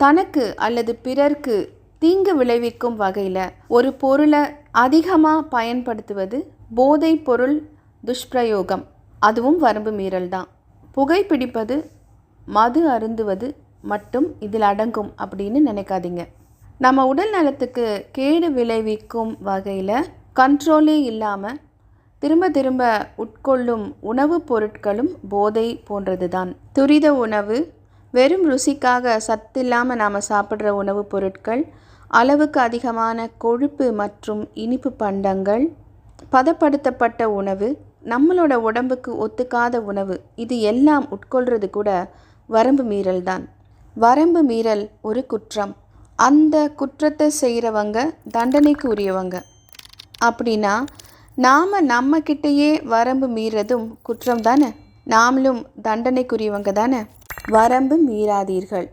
தனக்கு அல்லது பிறர்க்கு தீங்கு விளைவிக்கும் வகையில் ஒரு பொருளை அதிகமாக பயன்படுத்துவது போதை பொருள் துஷ்பிரயோகம், அதுவும் வரம்பு மீறல் தான். புகைப்பிடிப்பது, மது அருந்துவது மட்டும் இதில் அடங்கும் அப்படின்னு நினைக்காதீங்க. நம்ம உடல் நலத்துக்கு கேடு விளைவிக்கும் வகையில் கண்ட்ரோலே இல்லாமல் திரும்ப திரும்ப உட்கொள்ளும் உணவுப் பொருட்களும் போதை போன்றது தான். துரித உணவு, வெறும் ருசிக்காக சத்தில்லாமல் நாம் சாப்பிட்ற உணவுப் பொருட்கள், அளவுக்கு அதிகமான கொழுப்பு மற்றும் இனிப்பு பண்டங்கள், பதப்படுத்தப்பட்ட உணவு, நம்மளோட உடம்புக்கு ஒத்துக்காத உணவு, இது எல்லாம் உட்கொள்கிறது கூட வரம்பு மீறல் தான். வரம்பு மீறல் ஒரு குற்றம். அந்த குற்றத்தை செய்கிறவங்க தண்டனைக்கு உரியவங்க. அப்படின்னா நாம் நம்மக்கிட்டேயே வரம்பு மீறதும் குற்றம் தானே, நாமளும் தண்டனைக்குரியவங்க தானே. வரம்பு மீறாதீர்கள்.